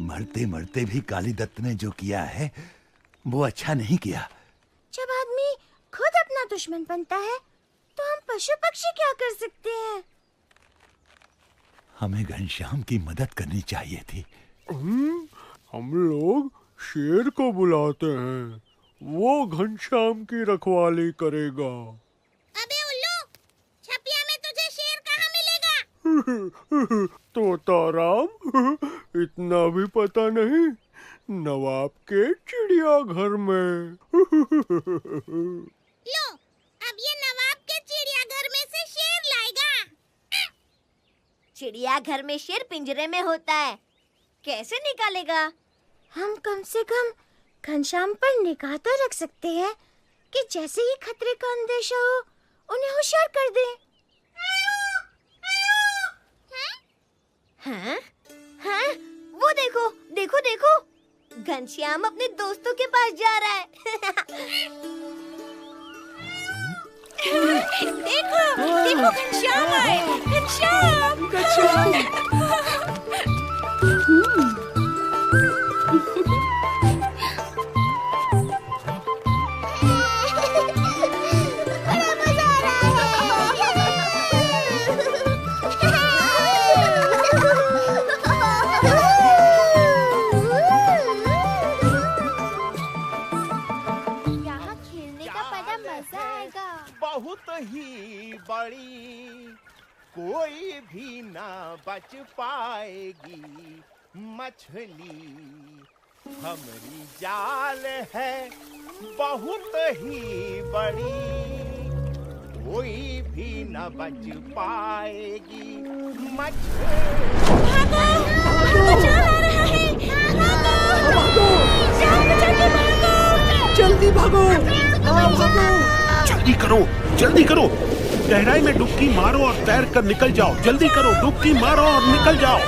मरते मरते भी काली दत्त ने जो किया है वो अच्छा नहीं किया। जब आदमी खुद अपना दुश्मन बनता है तो हम पशु पक्षी क्या कर सकते हैं? हमें घनश्याम की मदद करनी चाहिए थी। हम लोग शेर को बुलाते हैं, वो घनश्याम की रखवाली करेगा। अबे उल्लू, छपिया में तुझे शेर कहाँ मिलेगा? तोताराम, इतना भी पता नहीं, नवाब के चिड़ियाघर में। लो, अब ये नवाब के चिड़ियाघर में से शेर लाएगा। चिड़ियाघर में शेर पिंजरे में होता है, कैसे निकालेगा? हम कम से कम घनश्याम पर निगाह तो रख सकते हैं कि जैसे ही खतरे का अंदेशा हो उन्हें होशियार कर दें। हाँ? हाँ? वो देखो, देखो देखो, घनश्याम अपने दोस्तों के पास जा रहा है। देखो, देखो घनश्याम आए, घनश्याम, घनश्याम। बहुत ही बड़ी, कोई भी ना बच पाएगी मछली, हमारी जाल है बहुत ही बड़ी, कोई भी ना बच पाएगी मछली। जल्दी भागो, भागो। जल्दी करो, जल्दी करो, गहराई में डुबकी मारो और तैर कर निकल जाओ। जल्दी करो, डुबकी मारो और निकल जाओ।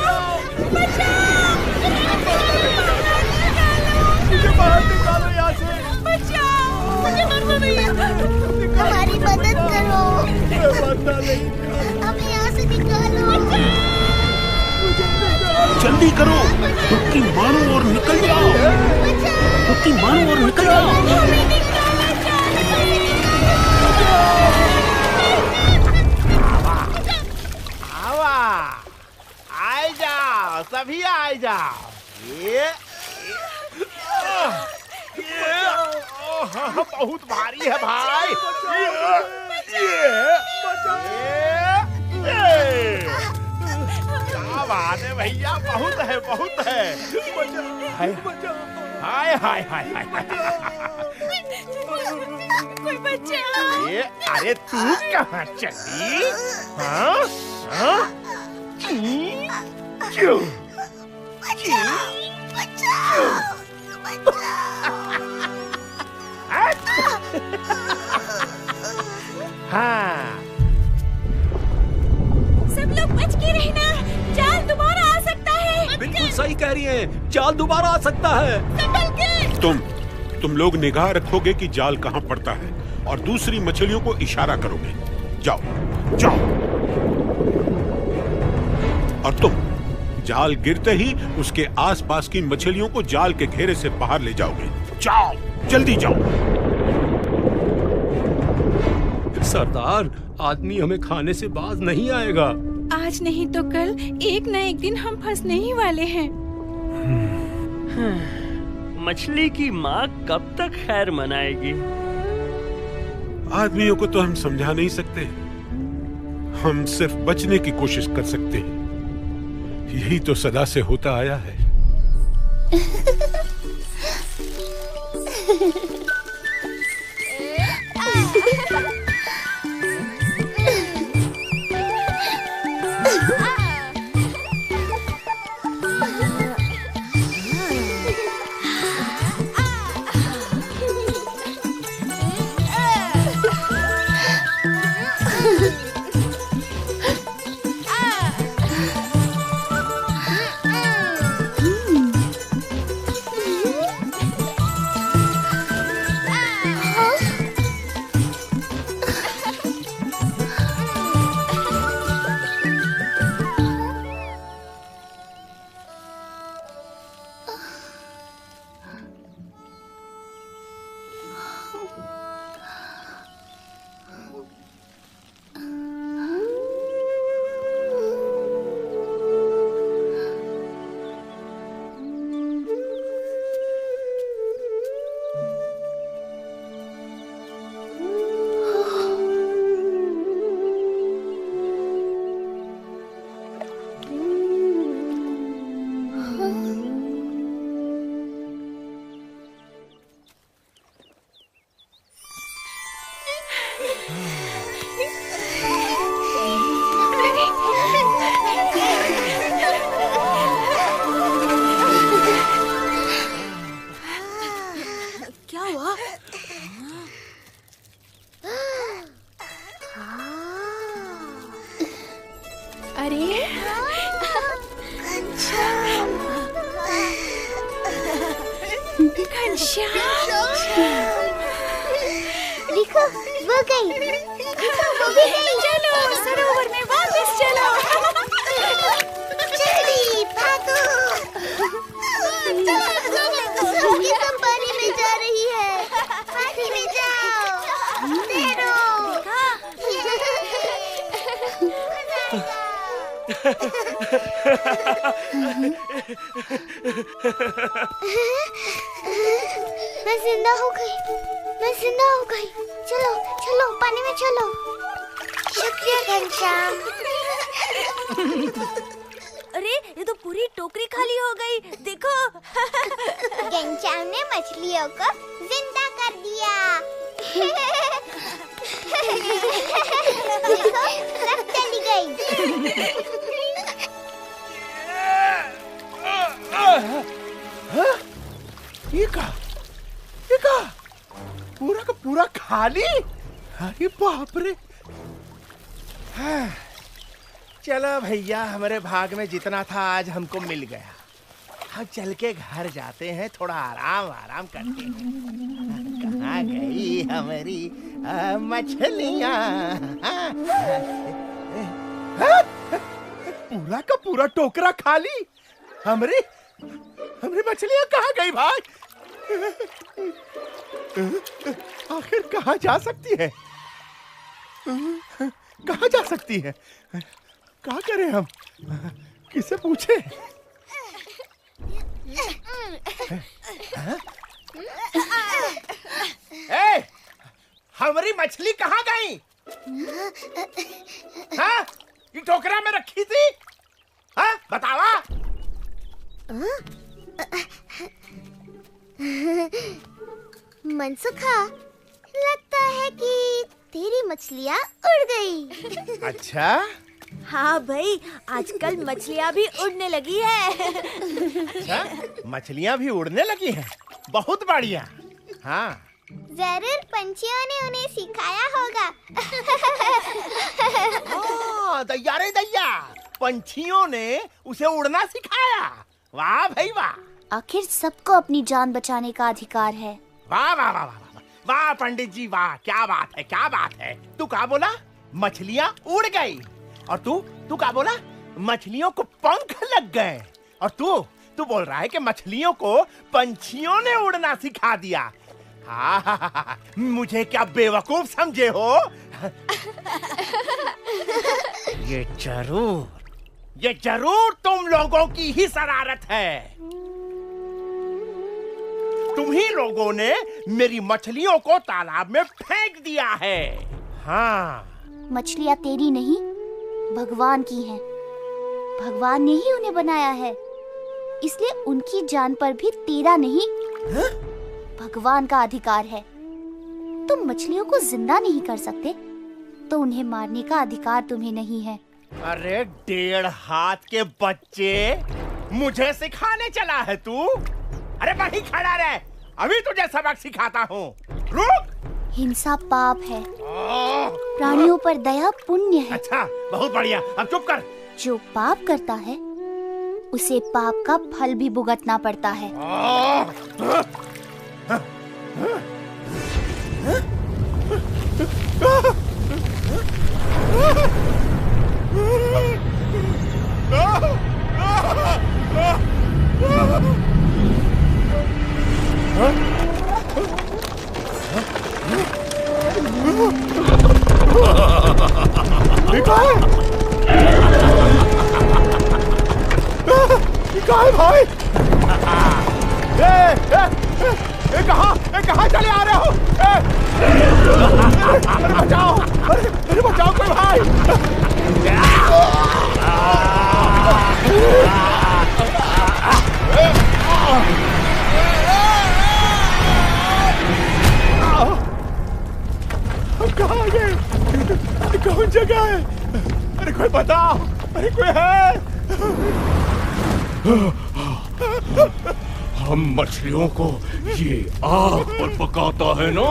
मुझे बाहर निकालो यहाँ से। मुझे मरना नहीं है। हमारी मदद करो। हमें यहाँ से निकालो। जल्दी करो, डुबकी मारो और निकल जाओ। डुबकी मारो और निकल जाओ। आए जाओ, सभी आए जाओ। ये बहुत भारी है भाई। क्या बात है भैया, बहुत है, बहुत है। हाय हाय हाय हाय। कोई बच्चा। ये अरे तू कहाँ चली? हाँ हाँ? क्यों? हाँ। सब लोग बच के रहना, जाल दोबारा आ सकता है। बिल्कुल सही कह रही हैं, जाल दोबारा आ सकता है। संभल के। तुम लोग निगाह रखोगे कि जाल कहाँ पड़ता है और दूसरी मछलियों को इशारा करोगे। जाओ, जाओ। और तुम जाल गिरते ही उसके आसपास की मछलियों को जाल के घेरे से बाहर ले जाओगे। जाओ, जल्दी जाओ। सरदार, आदमी हमें खाने से बाज नहीं आएगा। आज नहीं तो कल एक न एक दिन हम फंसने ही वाले हैं। मछली की माँ कब तक खैर मनाएगी? आदमियों को तो हम समझा नहीं सकते, हम सिर्फ बचने की कोशिश कर सकते हैं। यही तो सदा से होता आया है। देखो वो गई, देखो वो भी गई। चलो सरोवर में वापस चलो। जल्दी भागो। ये सब पानी में जा रही है, पानी में जाओ, तैरो। मैं जिंदा हो गई, मैं जिंदा हो गई। चलो चलो पानी में चलो। शुक्रिया घनश्याम। अरे ये तो पूरी टोकरी खाली हो गई, देखो। घनश्याम ने मछलियों को जिंदा कर दिया। देखो सब चली गई। ये का पूरा का पूरा खाली। अरे बाप रे। चलो भैया, हमारे भाग में जितना था आज हमको मिल गया। हम चल के घर जाते हैं, थोड़ा आराम करते हैं। कहाँ गई हमारी मछलियाँ? पूरा का पूरा टोकरा खाली। हमारी मछलियाँ कहाँ गई भाई? आखिर कहाँ जा सकती है? कहाँ जा सकती है? क्या करें हम? किसे पूछे? ए, हमारी मछली कहाँ गई? हाँ, ये टोकरा में रखी थी। हाँ, बतावा। मनसुखा, लगता है कि तेरी मछलियाँ उड़ गई। अच्छा? हाँ भाई, आजकल मछलियाँ भी उड़ने लगी है। अच्छा, मछलियाँ भी उड़ने लगी हैं। बहुत बढ़िया। हाँ, जरूर पंछियों ने उन्हें सिखाया होगा। दैया रे दैया, पंछियों ने उसे उड़ना सिखाया। वाह भाई वाह। आखिर सबको अपनी जान बचाने का अधिकार है। वाह वाह वाह वाह वाह पंडित जी, वाह, क्या बात है, क्या बात है। तू क्या बोला? मछलियाँ उड़ गई। और तू क्या बोला? मछलियों को पंख लग गए। और तू बोल रहा है कि मछलियों को पंछियों ने उड़ना सिखा दिया। मुझे क्या बेवकूफ समझे हो? ये जरूर तुम लोगों की ही शरारत है। तुम ही लोगों ने मेरी मछलियों को तालाब में फेंक दिया है। हाँ, मछलियाँ तेरी नहीं, भगवान की हैं। भगवान ने ही उन्हें बनाया है, इसलिए उनकी जान पर भी तेरा नहीं, भगवान का अधिकार है। तुम मछलियों को जिंदा नहीं कर सकते, तो उन्हें मारने का अधिकार तुम्हें नहीं है। अरे 1.5 हाथ के बच्चे, मुझे सिखाने चला है तू? अरे वहीं खड़ा रह, अभी तुझे सबक सिखाता हूँ। रुक। हिंसा पाप है, प्राणियों पर दया पुण्य है। अच्छा, बहुत बढ़िया, अब चुप कर। जो पाप करता है उसे पाप का फल भी भुगतना पड़ता है। भाई, कहाँ चले आ रहे हो? अरे बचाओ, अरे बचाओ कोई भाई। कहाँ गए? कौन जगह है? अरे कोई बताओ, अरे कोई है? हम मछलियों को ये आग पर पकाता है ना।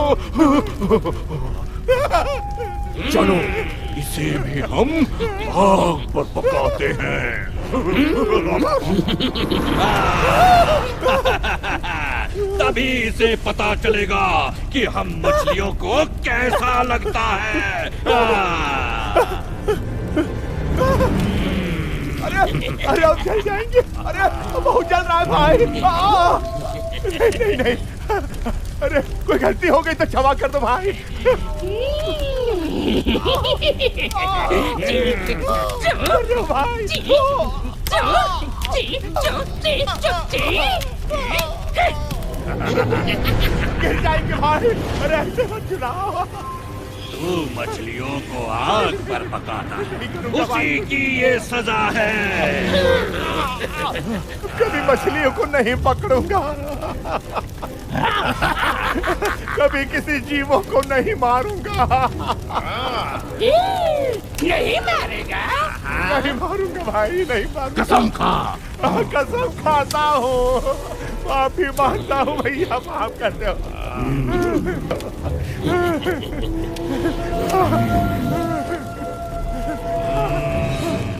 चलो इसे भी हम आग पर पकाते हैं। तभी इसे पता चलेगा कि हम मछलियों को कैसा लगता है। अरे अब चल जाएंगे। अरे बहुत जल रहा है भाई। नहीं नहीं, अरे कोई गलती हो गई तो क्षमा कर दो भाई। अरे भाई गिर जाएंगे भाई। अरे ऐसे मत चुनाव। तू मछलियों को आग पर पकाता है, उसी की ये सजा है। कभी मछलियों को नहीं पकड़ूंगा, कभी किसी जीवों को नहीं मारूंगा। नहीं मारेगा? नहीं मारूंगा भाई, नहीं मारूंगा। कसम खा। कसम खाता हूँ, माफी मांगता हूँ भैया, माफ कर दो।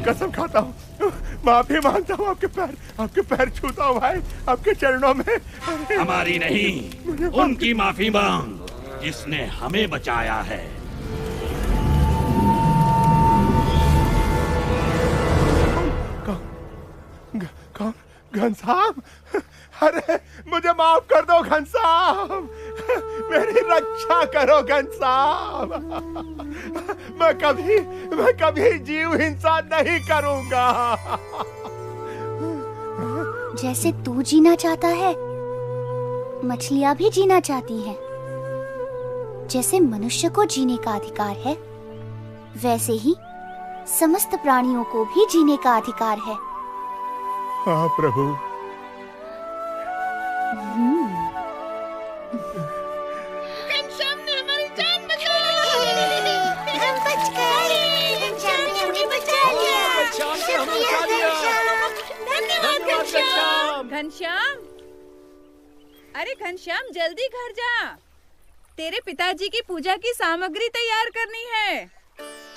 कसम खाता हूँ, माफी मांगता हूँ, आपके पैर छूता हूँ भाई, आपके चरणों में। हमारी नहीं, उनकी माफी मांग जिसने हमें बचाया है। कौन? घनश्याम? अरे मुझे माफ कर दो घनश्याम, मेरी रक्षा करो घनश्याम। मैं कभी जीव हिंसा नहीं करूंगा। जैसे तू जीना चाहता है, मछलियां भी जीना चाहती हैं। जैसे मनुष्य को जीने का अधिकार है, वैसे ही समस्त प्राणियों को भी जीने का अधिकार है। हाँ प्रभु। घनश्याम ने हमारी जान बचा ली। हम बच गए। घनश्याम ने हमें बचा लिया। धन्यवाद घनश्याम। घनश्याम, अरे घनश्याम जल्दी घर जा, तेरे पिताजी की पूजा की सामग्री तैयार करनी है।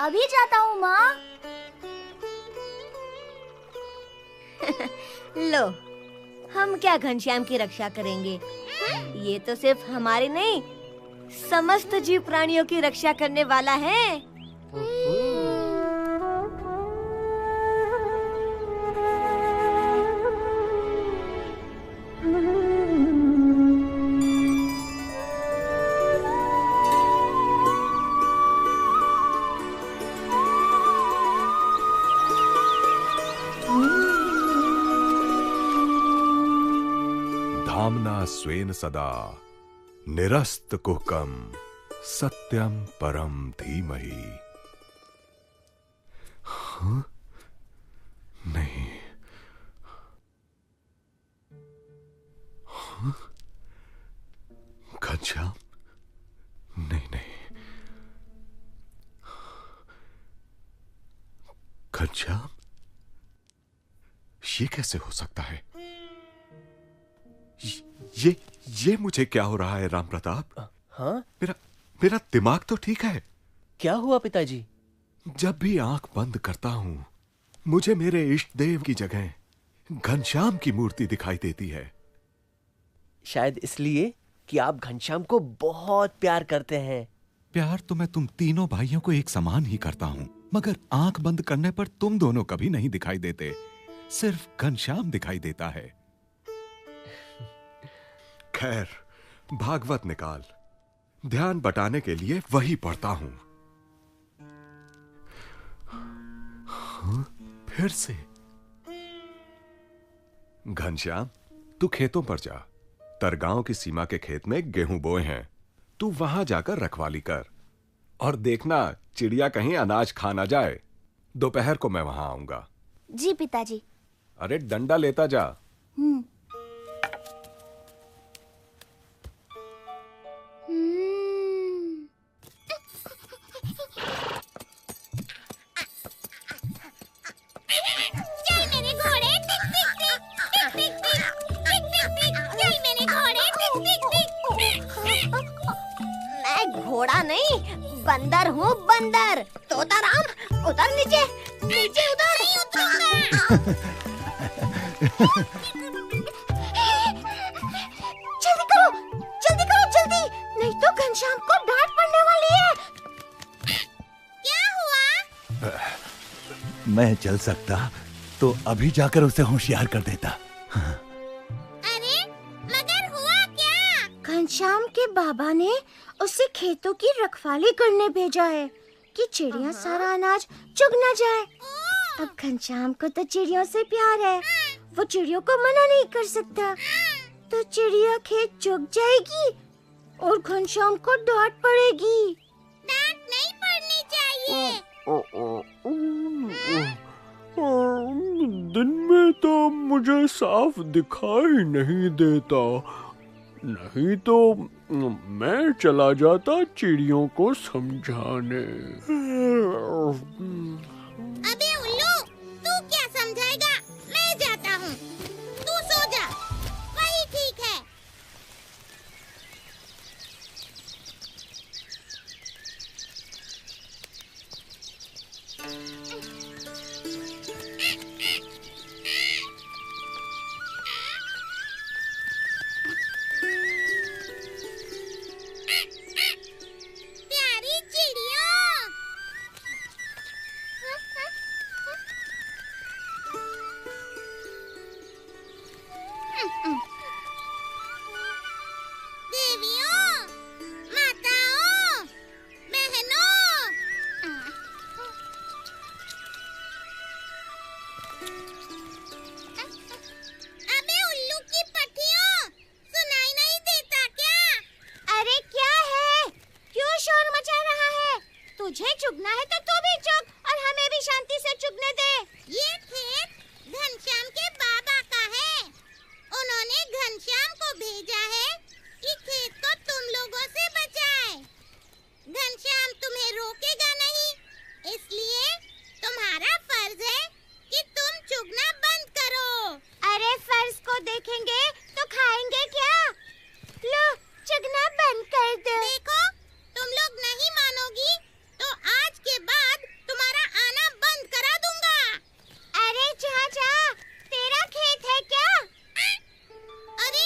अभी जाता हूँ माँ। लो, हम क्या घनश्याम की रक्षा करेंगे? ये तो सिर्फ हमारे नहीं, समस्त जीव प्राणियों की रक्षा करने वाला है। धाम्ना स्वेन सदा निरस्त कुहकम सत्यम परम धीमहि। हाँ? नहीं। हाँ? घनश्याम? नहीं नहीं। घनश्याम? ये कैसे हो सकता है? ये मुझे क्या हो रहा है राम प्रताप? हाँ? मेरा दिमाग तो ठीक है। क्या हुआ पिताजी? जब भी आंख बंद करता हूं, मुझे मेरे इष्ट देव की जगह घनश्याम की मूर्ति दिखाई देती है। शायद इसलिए कि आप घनश्याम को बहुत प्यार करते हैं। प्यार तो मैं तुम तीनों भाइयों को एक समान ही करता हूँ, मगर आंख बंद करने पर तुम दोनों कभी नहीं दिखाई देते, सिर्फ घनश्याम दिखाई देता है। खैर, भागवत निकाल, ध्यान बटाने के लिए वही पढ़ता हूं। हाँ, फिर से। घनश्याम, तू खेतों पर जा। तरगांव की सीमा के खेत में गेहूं बोए हैं, तू वहां जाकर रखवाली कर और देखना चिड़िया कहीं अनाज खा ना जाए। दोपहर को मैं वहां आऊंगा। जी पिताजी। अरे डंडा लेता जा। मैं घोड़ा नहीं, बंदर हूँ, बंदर। तोताराम, उतर नीचे, नीचे उतर। चल मैं चल सकता तो अभी जाकर उसे होशियार कर देता। अरे मगर हुआ क्या? घनश्याम के बाबा ने उसे खेतों की रखवाली करने भेजा है कि चिड़िया सारा अनाज चुग न जाए। अब घनश्याम को तो चिड़ियों से प्यार है, वो चिड़ियों को मना नहीं कर सकता। तो चिड़िया खेत चुग जाएगी और घनश्याम को डांट पड़ेगी। डांट नहीं पड़नी चाहिए। दिन में तो मुझे साफ दिखाई नहीं देता, नहीं तो मैं चला जाता चिड़ियों को समझाने। अबे उल्लू, तू क्या समझाएगा? मैं जाता हूँ, तू सो जा, वही ठीक है। प्यारी चिड़ियों, देवियों, माताओं, बहनों, अबे उल्लू की पट्टियों, सुनाई नहीं देता क्या? अरे क्या है? क्यों शोर मचा रहा है? तुझे चुगना है तो तू भी चुग और हमें भी शांति से चुगने दे। ये खेत घनश्याम के बाबा का है। उन्होंने घनश्याम को भेजा है कि खेत को तुम लोगों से बचाए। घनश्याम तुम्हें रोकेगा नहीं, इसलिए तुम्हारा फर्ज है कि तुम चुगना बंद करो। अरे फर्ज को देखेंगे तो खाएंगे क्या? लो, चुगना बंद कर दो। देखो, तुम लोग नहीं मानोगी तो आज के बाद तुम्हारा आना बंद करा दूंगा। अरे चाचा, तेरा खेत है क्या? अरे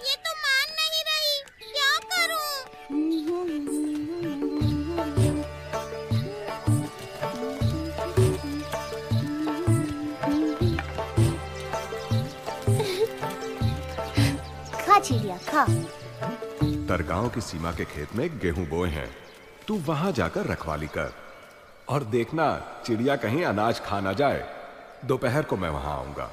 ये तो मान नहीं रही, क्या करूं? खा चिड़िया खा। तरगांव की सीमा के खेत में गेहूं बोए हैं, तू वहां जाकर रखवाली कर और देखना चिड़िया कहीं अनाज खा ना जाए। दोपहर को मैं वहां आऊंगा।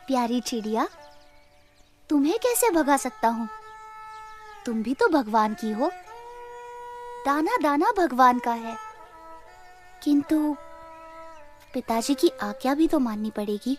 प्यारी चिड़िया, तुम्हें कैसे भगा सकता हूँ? तुम भी तो भगवान की हो। दाना दाना भगवान का है, किंतु पिताजी की आज्ञा भी तो माननी पड़ेगी।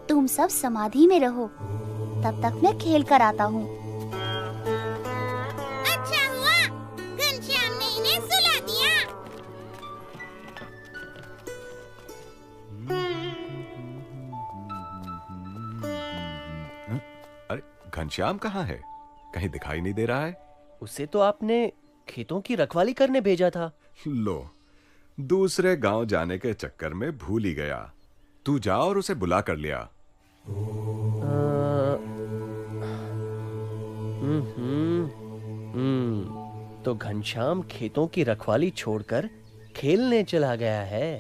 तुम सब समाधि में रहो, तब तक मैं खेल कर आता हूँ। अच्छा हुआ घनश्याम ने इन्हें सुला दिया। अरे घनश्याम कहाँ है? कहीं दिखाई नहीं दे रहा है। उसे तो आपने खेतों की रखवाली करने भेजा था। लो, दूसरे गांव जाने के चक्कर में भूल ही गया। तू जा और उसे बुला कर लिया। तो घनश्याम खेतों की रखवाली छोड़कर खेलने चला गया है।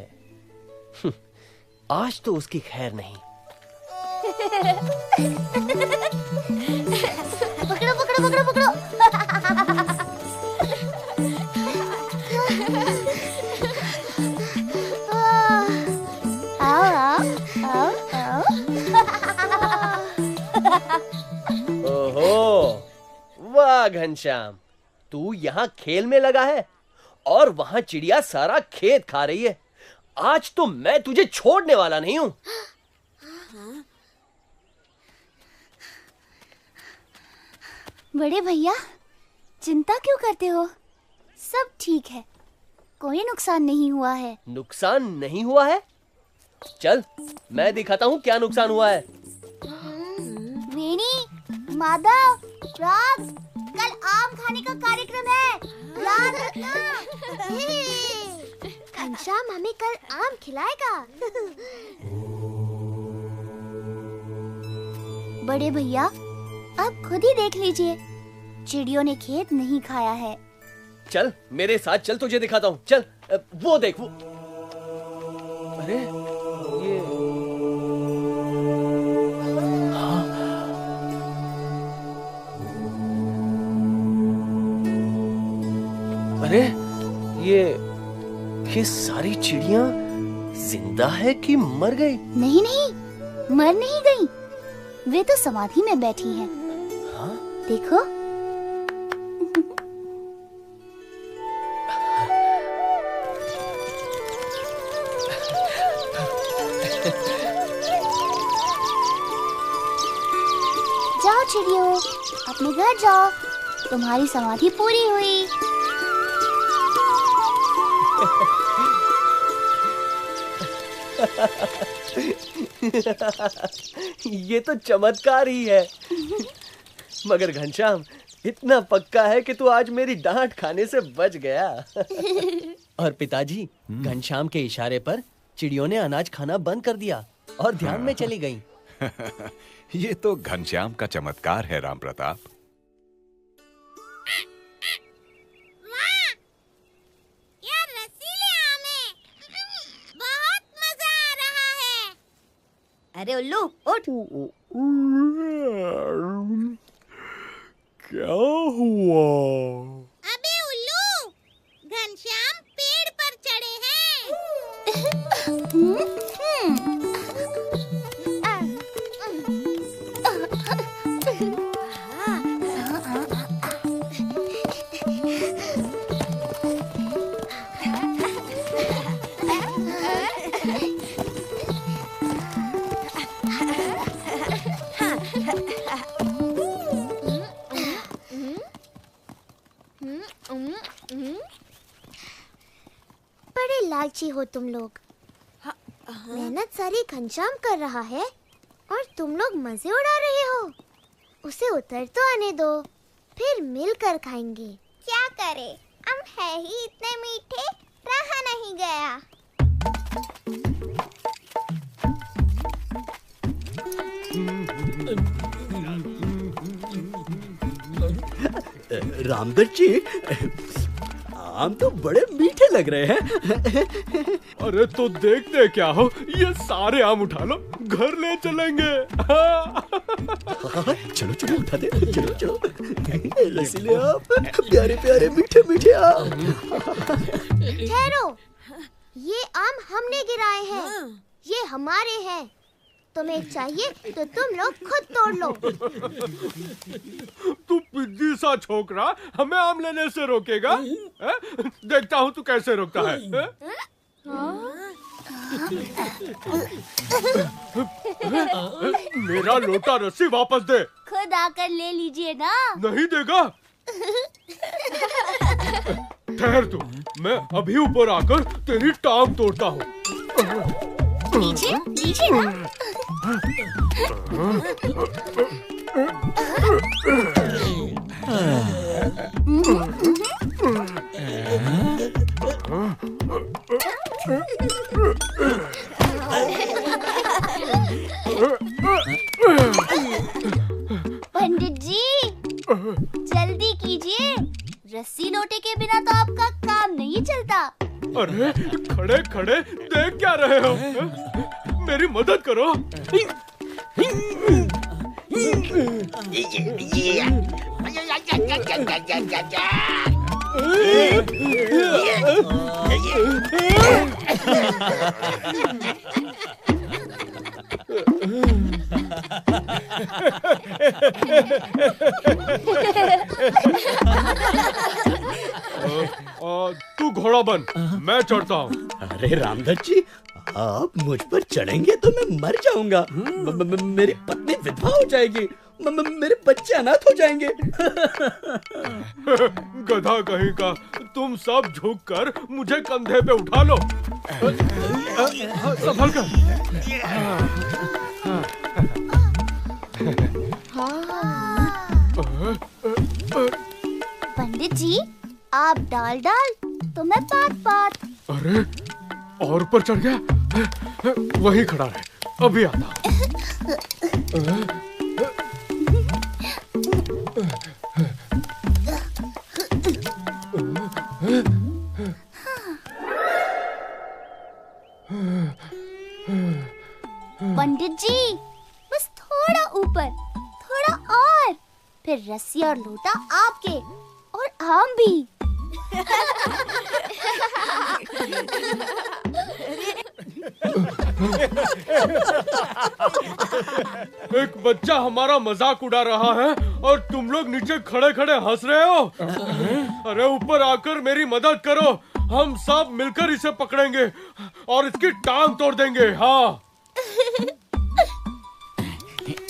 आज तो उसकी खैर नहीं। पकड़ो पकड़ो पकड़ो पकड़ो। ओहो, वाह घनश्याम, तू यहाँ खेल में लगा है और वहाँ चिड़िया सारा खेत खा रही है। आज तो मैं तुझे छोड़ने वाला नहीं हूँ। बड़े भैया, चिंता क्यों करते हो? सब ठीक है, कोई नुकसान नहीं हुआ है। नुकसान नहीं हुआ है? चल, मैं दिखाता हूँ क्या नुकसान हुआ है। वेणी, माधव, राज, कल आम खाने का कार्यक्रम है, याद रखना। घनश्याम हमें कल आम खिलाएगा। बड़े भैया, आप खुद ही देख लीजिए, चिड़ियों ने खेत नहीं खाया है। चल मेरे साथ चल, तुझे दिखाता हूँ। चल, वो देख वो। अरे ये हाँ। अरे ये सारी चिड़ियाँ जिंदा है कि मर गई? नहीं नहीं, मर नहीं गई, वे तो समाधि में बैठी हैं। हाँ? देखो। जाओ चिड़ियों, अपने घर जाओ, तुम्हारी समाधि पूरी हुई। ये तो चमत्कार ही है। मगर घनश्याम, इतना पक्का है कि तू आज मेरी डांट खाने से बच गया। और पिताजी, घनश्याम के इशारे पर चिड़ियों ने अनाज खाना बंद कर दिया और ध्यान में चली गईं। ये तो घनश्याम का चमत्कार है, राम प्रताप। अरे उल्लू, उठ। क्या हुआ? अबे उल्लू, घनश्याम पेड़ पर चढ़े हैं। बड़े लालची हो तुम लोग। मेहनत सारी घनश्याम कर रहा है और तुम लोग मजे उड़ा रहे हो। उसे उतर तो आने दो, फिर मिलकर खाएंगे। क्या करे, हम है ही इतने मीठे, रहा नहीं गया। रामदत्त जी, आम तो बड़े मीठे लग रहे हैं। अरे तो देखते क्या हो, ये सारे आम उठा लो, घर ले चलेंगे। चलो चलो उठा दे, चलो चलो। रसीले आम, प्यारे प्यारे मीठे मीठे आम। ठहरो, ये आम हमने गिराए हैं, ये हमारे हैं। तुम्हें चाहिए तो तुम लोग खुद तोड़ लो। तू पिद्दी सा छोकरा हमें आम लेने से रोकेगा? देखता हूँ तू कैसे रोकता है। मेरा लोटा रस्सी वापस दे। खुद आकर ले लीजिए ना। नहीं देगा? ठहर तू, मैं अभी ऊपर आकर तेरी टांग तोड़ता हूँ। लीजिए लीजिए ना। पंडित जी, जल्दी कीजिए, रस्सी लोटे के बिना तो आपका काम नहीं चलता। अरे खड़े खड़े देख क्या रहे हो? मेरी मदद करो। तू घोड़ा बन, मैं चढ़ता हूँ। अरे रामदत्त जी, आप मुझ पर चढ़ेंगे तो मैं मर जाऊंगा। मेरी पत्नी विधवा हो जाएगी, मेरे बच्चे अनाथ हो जाएंगे। गधा कहीं का, तुम सब झुक कर मुझे कंधे पे उठा लो। संभल कर। पंडित जी, आप डाल तो मैं पात। अरे और ऊपर चढ़ गया। वहीं खड़ा रहे, अभी आता हूं। पंडित जी, बस थोड़ा ऊपर, थोड़ा और, फिर रस्सी और लोटा आपके और आम भी। एक बच्चा हमारा मजाक उड़ा रहा है और तुम लोग नीचे खड़े खड़े हंस रहे हो। अरे ऊपर आकर मेरी मदद करो, हम सब मिलकर इसे पकड़ेंगे और इसकी टांग तोड़ देंगे। हाँ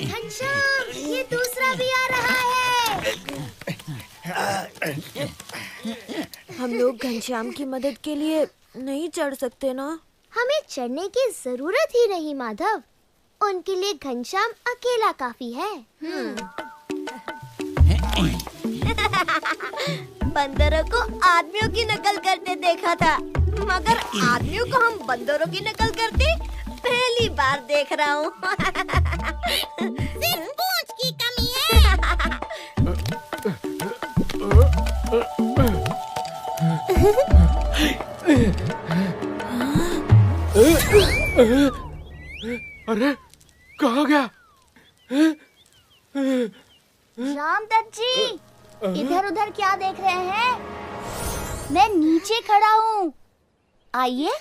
घनश्याम, ये दूसरा भी आ रहा है। हम लोग घनश्याम की मदद के लिए नहीं चढ़ सकते ना? हमें चढ़ने की जरूरत ही नहीं माधव, उनके लिए घनश्याम अकेला काफी है। बंदरों को आदमियों की नकल करते देखा था, मगर आदमियों को हम बंदरों की नकल करते पहली बार देख रहा हूँ। सिर्फ पूंछ की कमी है। अरे कहाँ गया? रामदत्त जी, इधर उधर क्या देख रहे हैं? मैं नीचे खड़ा हूँ, आइए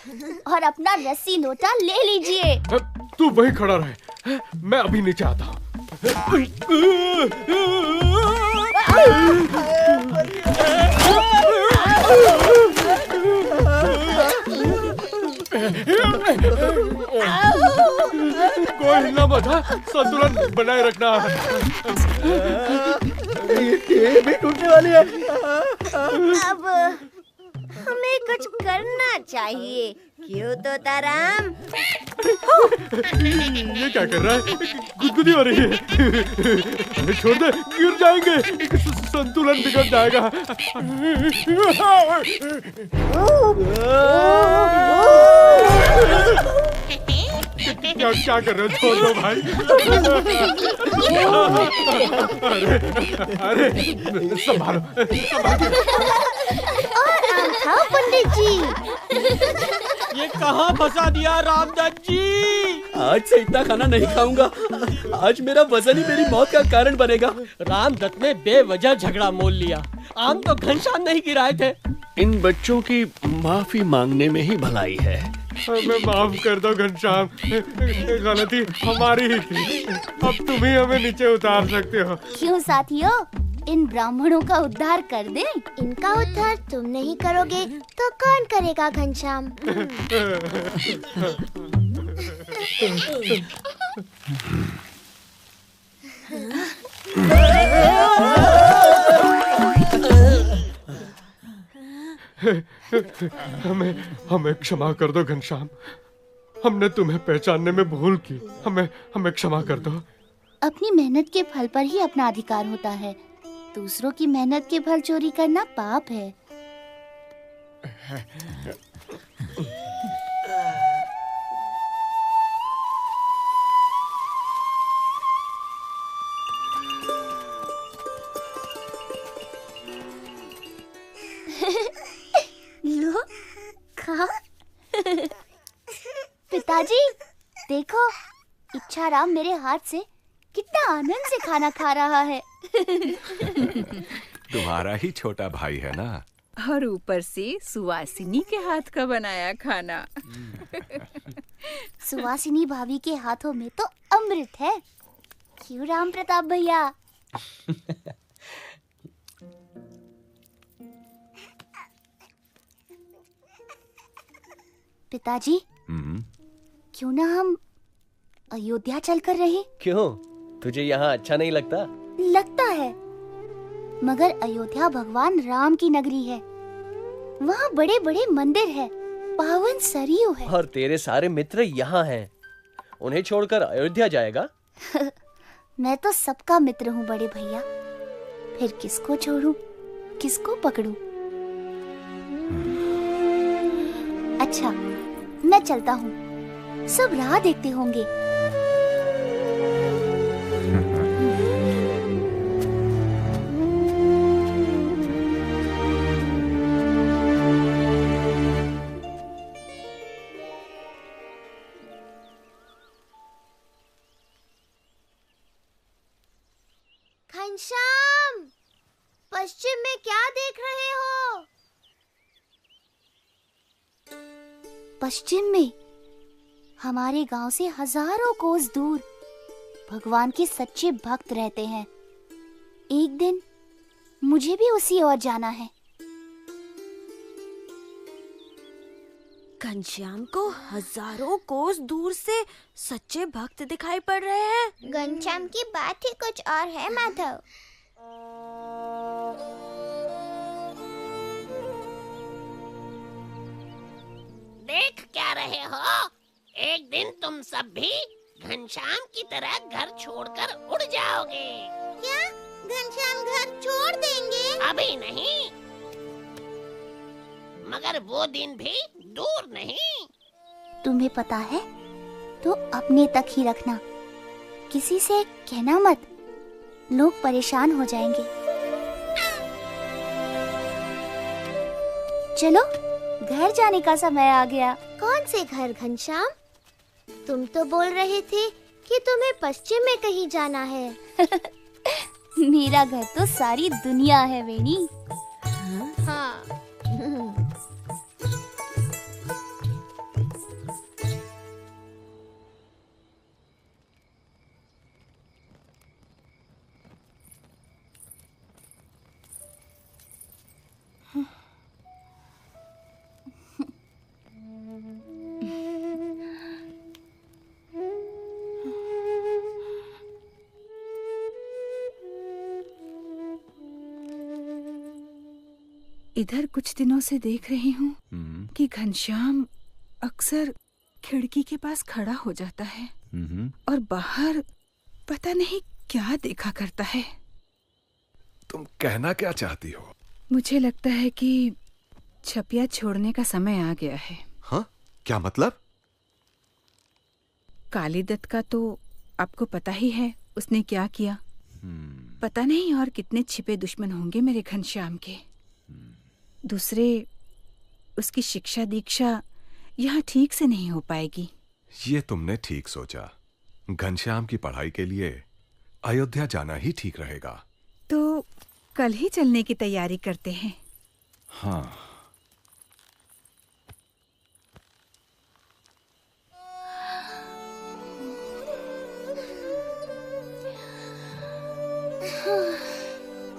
और अपना रस्सी लोटा ले लीजिए। तू वहीं खड़ा रहे, मैं अभी नीचे आता हूँ। कोई हिलना मत, संतुलन बनाए रखना। ये भी टूटने वाली है। अब हमें कुछ करना चाहिए, क्यों तोताराम? ये क्या कर रहा है? गुदगुदी हो रही है। छोड़ दे, गिर जाएंगे, संतुलन बिगड़ जाएगा। क्या कर रहे हो? छोड़ दो भाई। अरे संभालो। हाँ पंडित जी, ये कहाँ फंसा दिया रामदत्त जी? आज से इतना खाना नहीं खाऊंगा। आज मेरा वजन ही मेरी मौत का कारण बनेगा। रामदत्त ने बेवजह झगड़ा मोल लिया। आम तो घनश्याम नहीं गिराए थे। इन बच्चों की माफी मांगने में ही भलाई है। हमें माफ कर दो घनश्याम, गलती हमारी ही थी। अब तुम ही हमें नीचे उतार सकते हो। क्यों साथियों, इन ब्राह्मणों का उद्धार कर दें? इनका उद्धार तुम नहीं करोगे तो कौन करेगा घनश्याम? हमें क्षमा कर दो घनश्याम, हमने तुम्हें पहचानने में भूल की। हमें क्षमा कर दो। अपनी मेहनत के फल पर ही अपना अधिकार होता है, दूसरों की मेहनत के फल चोरी करना पाप है। लो, खा। पिताजी, देखो, इच्छाराम मेरे हाथ से कितना आनंद से खाना खा रहा है। तुम्हारा ही छोटा भाई है ना। और ऊपर से सुवासिनी के हाथ का बनाया खाना। सुवासिनी भाभी के हाथों में तो अमृत है, क्यों राम प्रताप भैया? पिताजी, क्यों ना हम अयोध्या चलकर रहे? क्यों? तुझे यहाँ अच्छा नहीं लगता? लगता है, मगर अयोध्या भगवान राम की नगरी है। वहाँ बड़े बड़े मंदिर है, पावन सरयू है। और तेरे सारे मित्र यहाँ हैं। उन्हें छोड़कर अयोध्या जाएगा? मैं तो सबका मित्र हूँ बड़े भैया। फिर किसको छोड़ूं, किसको पकड़ूं? अच्छा, मैं चलता हूँ। सब राह देखते होंगे। घनश्याम, पश्चिम में क्या देख रहे हो? पश्चिम में हमारे गांव से हजारों कोस दूर भगवान के सच्चे भक्त रहते हैं। एक दिन मुझे भी उसी ओर जाना है। घनश्याम को हजारों कोस दूर से सच्चे भक्त दिखाई पड़ रहे हैं। घनश्याम की बात ही कुछ और है माधव। देख क्या रहे हो? एक दिन तुम सब भी घनश्याम की तरह घर छोड़कर उड़ जाओगे। क्या घनश्याम घर छोड़ देंगे? अभी नहीं, मगर वो दिन भी दूर नहीं। तुम्हें पता है तो अपने तक ही रखना, किसी से कहना मत, लोग परेशान हो जाएंगे। चलो, घर जाने का समय आ गया। कौन से घर घनश्याम? तुम तो बोल रहे थे कि तुम्हें पश्चिम में कहीं जाना है। मेरा घर तो सारी दुनिया है वेणी। हाँ। इधर कुछ दिनों से देख रही हूँ कि घनश्याम अक्सर खिड़की के पास खड़ा हो जाता है और बाहर पता नहीं क्या देखा करता है। तुम कहना क्या चाहती हो? मुझे लगता है कि छपिया छोड़ने का समय आ गया है। हाँ, क्या मतलब? कालीदत्त का तो आपको पता ही है, उसने क्या किया। पता नहीं और कितने छिपे दुश्मन होंगे मेरे घनश्याम के। दूसरे, उसकी शिक्षा दीक्षा यहाँ ठीक से नहीं हो पाएगी। ये तुमने ठीक सोचा। घनश्याम की पढ़ाई के लिए अयोध्या जाना ही ठीक रहेगा। तो कल ही चलने की तैयारी करते हैं। हाँ।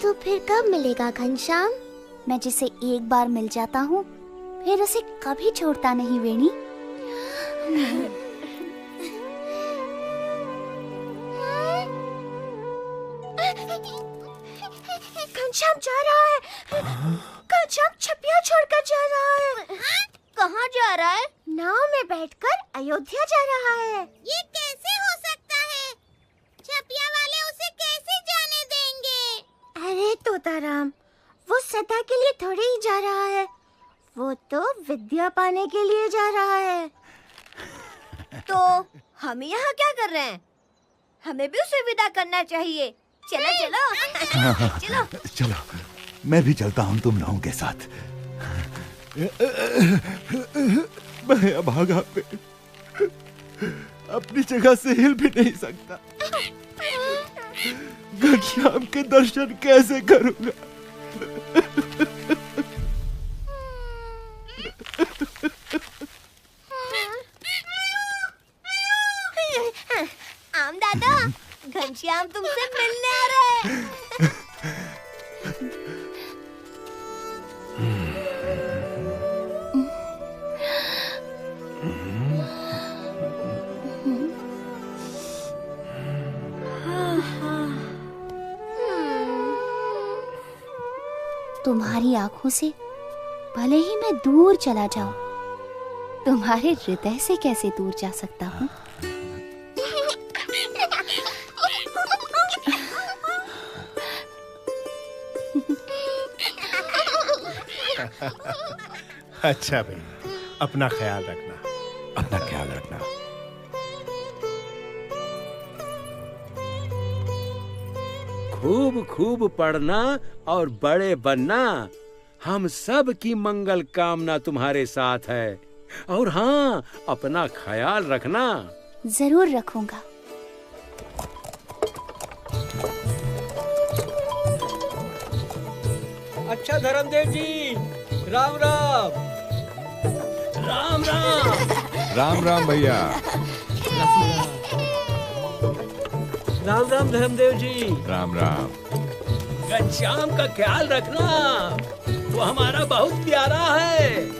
तो फिर कब मिलेगा घनश्याम? मैं जिसे एक बार मिल जाता हूँ फिर उसे कभी छोड़ता नहीं वेणी। घनश्याम जा रहा है। घनश्याम छपिया छोड़कर जा रहा है। कहाँ जा रहा है? नाव में बैठकर अयोध्या जा रहा है। ये कैसे हो सकता है? छपिया वाले उसे कैसे जाने देंगे? अरे तोताराम, वो सदा के लिए थोड़े ही जा रहा है, वो तो विद्या पाने के लिए जा रहा है। तो हम यहाँ क्या कर रहे हैं? हमें भी उसे विदा करना चाहिए। चलो चलो चलो चलो, मैं भी चलता हूँ तुम लोगों के साथ। मैं अभागा पे अपनी जगह से हिल भी नहीं सकता। घनश्याम के दर्शन कैसे करूंगा? आम दादा, घनश्याम तुमसे मिलने आ रहा है। तुम्हारी आंखों से भले ही मैं दूर चला जाऊं, तुम्हारे हृदय से कैसे दूर जा सकता हूँ? अच्छा भाई, अपना ख्याल रखना। अपना ख्याल रखना। खूब खूब पढ़ना और बड़े बनना। हम सब की मंगल कामना तुम्हारे साथ है। और हाँ, अपना ख्याल रखना। जरूर रखूंगा। अच्छा धर्मदेव जी, राम राम। राम राम। राम राम भैया। राम राम धर्मदेव जी। राम राम। घनश्याम का ख्याल रखना, वो हमारा बहुत प्यारा है।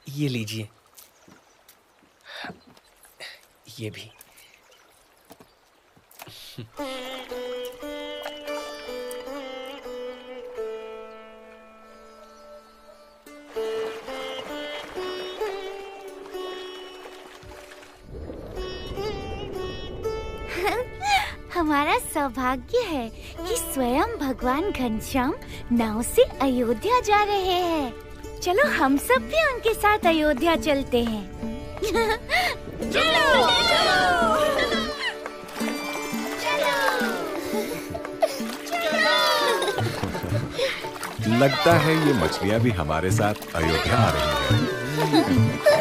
ये लीजिए, ये भी। हमारा सौभाग्य है कि स्वयं भगवान घनश्याम नाव से अयोध्या जा रहे हैं। चलो हम सब भी उनके साथ अयोध्या चलते हैं। चलो। लगता है ये मछलियां भी हमारे साथ अयोध्या आ रही हैं।